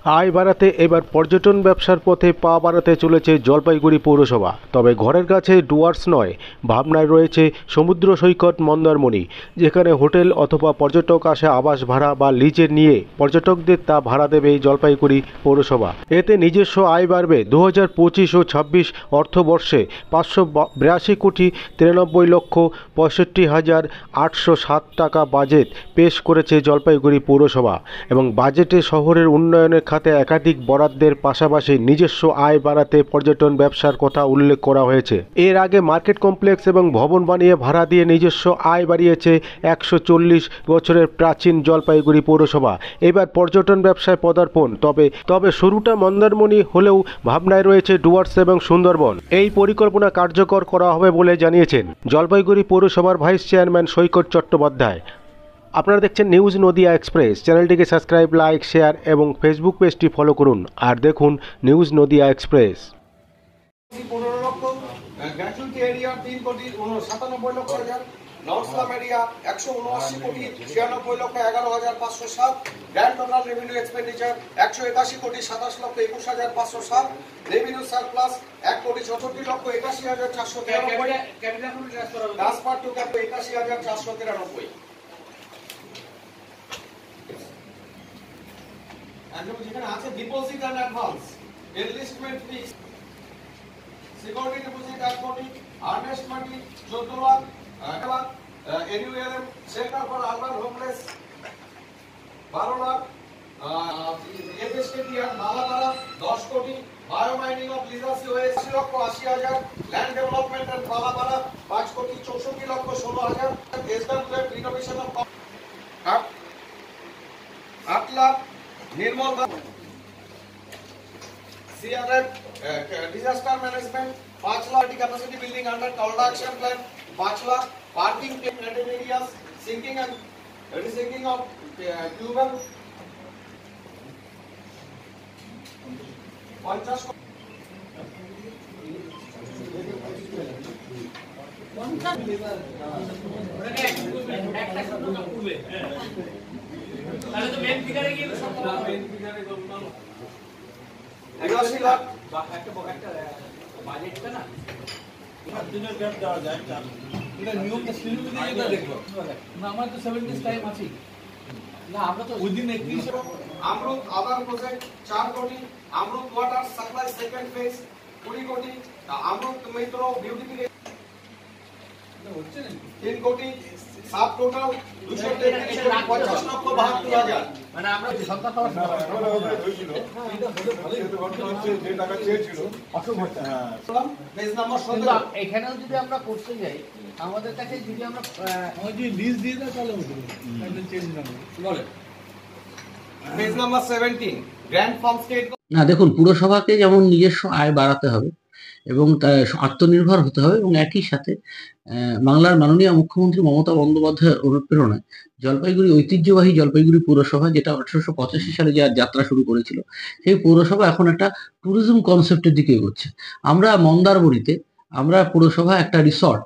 আয় বাড়াতে এবার পর্যটন ব্যবসার পথে পা বাড়াতে চলেছে জলপাইগুড়ি পৌরসভা। তবে ঘরের কাছে ডুয়ার্স নয়, ভাবনায় রয়েছে সমুদ্র সৈকত মন্দারমণি, যেখানে হোটেল অথবা পর্যটক আসে আবাস ভাড়া বা লিজে নিয়ে পর্যটকদের তা ভাড়া দেবে জলপাইগুড়ি পৌরসভা। এতে নিজস্ব আয় বাড়বে। 2025 ও 26 অর্থবর্ষে 582 কোটি 93 লক্ষ 65,807 টাকা বাজেট পেশ করেছে জলপাইগুড়ি পৌরসভা এবং বাজেটে শহরের উন্নয়নের খাতে একাধিক বরাদ্দের পাশাপাশি নিজস্ব আয় বাড়াতে পর্যটন ব্যবসার কথা উল্লেখ করা হয়েছে। এর আগে মার্কেট কমপ্লেক্স এবং ভবন বানিয়ে ভাড়া দিয়ে নিজস্ব আয় বাড়িয়েছে 140 বছরের প্রাচীন জলপাইগুড়ি পৌরসভা। এবার পর্যটন ব্যবসায় পদার্পণ। তবে শুরুটা মন্দারমণি হলেও ভাবনায় রয়েছে ডুয়ার্স এবং সুন্দরবন। এই পরিকল্পনা কার্যকর করা হবে বলে জানিয়েছেন জলপাইগুড়ি পৌরসভার ভাইস চেয়ারম্যান সৈকত চট্টোপাধ্যায়। আপনারা দেখছেন নিউজ নদিয়া এক্সপ্রেস। চ্যানেলটিকে সাবস্ক্রাইব, লাইক, শেয়ার এবং ফেসবুক পেজটি ফলো করুন আর দেখুন নিউজ নদিয়া এক্সপ্রেস। 15 লক্ষ, গ্র্যাচুইটি এরিয়া 3 কোটি 97 লক্ষ হাজার, নর্থ স্লাম এরিয়া 179 কোটি 96 লক্ষ 11,507, গ্র্যান্ড টোটাল রেভিনিউ এক্সপেন্ডিচার 181 কোটি 27 লক্ষ 21,507, রেভিনিউ সারপ্লাস 1 কোটি 64 লক্ষ 81,493, ট্রান্সফার টু ক্যাপ 81,493। যেখানে আছে deposit and advance, enlistment fees, security deposit 1 crore, earnest money 14 lakh, NULM centre for urban homeless 12 lakh, FSKT and Malapara 10 crore, বায়োমাইনিং of লিজাসি West 80 লক্ষ 80,000, ল্যান্ড ডেভেলপমেন্ট এন্ড মালাপাড়া 5 কোটি 64 lakh 16,000, SWF renovation of 8 lakh, Nirmal CRF disaster management 5 lakh, capacity building under Calda action plan 5 lakh, parking planted areas, sinking and resinking of tubal 50 তাহলে তো main ফিগারে গিয়ে সব main ফিগারে গল্প 81 লাখ একটা বাজেটটা না সব দিনের গ্যাপ দেওয়া যায়। এটা নিয়মটা সিলিং দিয়ে এটা দেখো না, আমার তো 70 টাইম আছে না, আমরা তো উইদিন 31 আমরুত আদার প্রজেক্ট 4 কোটি, AMRUT water supply second phase 20 কোটি, আমরুত মিত্র বিউটিফিকেশন হচ্ছে না 3 কোটি, সাব টোটাল 250 লক্ষ 72,000। মানে আমরা সরকার পাওয়ার হয়েছিল এটা হলে ভালোই হতো, ঘটনা হচ্ছে যে টাকা চেয়েছিল অসম হচ্ছে। হ্যাঁ পেজ নাম্বার 17 এখানেও যদি আমরা করতে যাই আমাদের কাছে যদি আমরা ওই যে লিস্ট দিয়ে দাও তাহলে হতো, তাহলে চেঞ্জ না বলে। Page number 17 grand farm state. না দেখুন, পুরসভাকে যেমন নিজস্ব আয় বাড়াতে হবে এবং আত্মনির্ভর হতে হবে এবং একই সাথে বাংলার মাননীয় মুখ্যমন্ত্রী মমতা বন্দ্যোপাধ্যায়ের অনুপ্রেরণায় জলপাইগুড়ি ঐতিহ্যবাহী জলপাইগুড়ি পৌরসভা, যেটা 1885 সালে যে যাত্রা শুরু করেছিল, সেই পৌরসভা এখন একটা ট্যুরিজম কনসেপ্টের দিকে এগোচ্ছে। আমরা মন্দারমণিতে আমরা পুরসভা একটা রিসর্ট,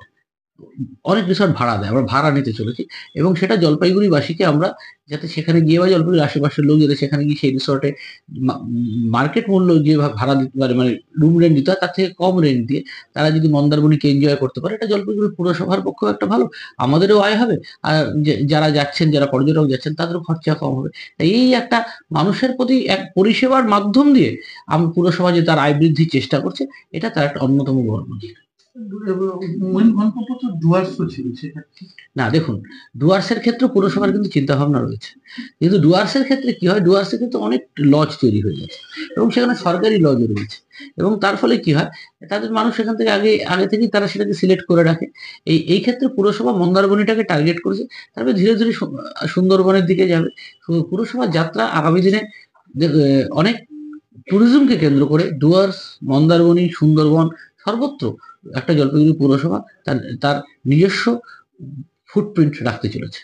অনেক রিসর্ট ভাড়া দেয়, আমরা ভাড়া নিতে চলেছি এবং সেটা জলপাইগুড়িবাসীকে আমরা যাতে সেখানে গিয়ে বা জলপাইগুড়ির আশেপাশের লোক যাতে সেখানে গিয়ে সেই রিসর্টে মার্কেট মূল্য যে ভাড়া দিতে পারে, মানে রুম রেন্ট দিতে হয় তার থেকে কম রেন্ট দিয়ে তারা যদি মন্দারমণিকে এনজয় করতে পারে, এটা জলপাইগুড়ি পুরসভার পক্ষেও একটা ভালো, আমাদেরও আয় হবে আর যারা যাচ্ছেন, যারা পর্যটক যাচ্ছেন তাদেরও খরচা কম হবে। এই একটা মানুষের প্রতি এক পরিষেবার মাধ্যম দিয়ে পুরসভা যে তার আয় বৃদ্ধির চেষ্টা করছে, এটা তার একটা অন্যতম বড় দিক। না দেখুন, ডুয়ার্সের ক্ষেত্রে পুরসভার কিন্তু চিন্তা ভাবনা রয়েছে, কিন্তু ডুয়ার্সের ক্ষেত্রে কি হয়, ডুয়ার্সে কিন্তু অনেক লজ তৈরি হয়ে গেছে এবং সেখানে সরকারি লজও রয়েছে এবং তার ফলে কি হয়, তাদের মানুষ সেখান থেকে আগে থেকেই তারা সেটাকে সিলেক্ট করে রাখে। এই ক্ষেত্রে পুরসভা মন্দারমণিটাকে টার্গেট করেছে, তারপরে ধীরে ধীরে সুন্দরবনের দিকে যাবে। পুরসভার যাত্রা আগামী দিনে অনেক ট্যুরিজমকে কেন্দ্র করে ডুয়ার্স, মন্দারমণি, সুন্দরবন সর্বত্র একটা জলপাইগুড়ি পৌরসভা তার নিজস্ব ফুটপ্রিন্ট রাখতে চলেছে।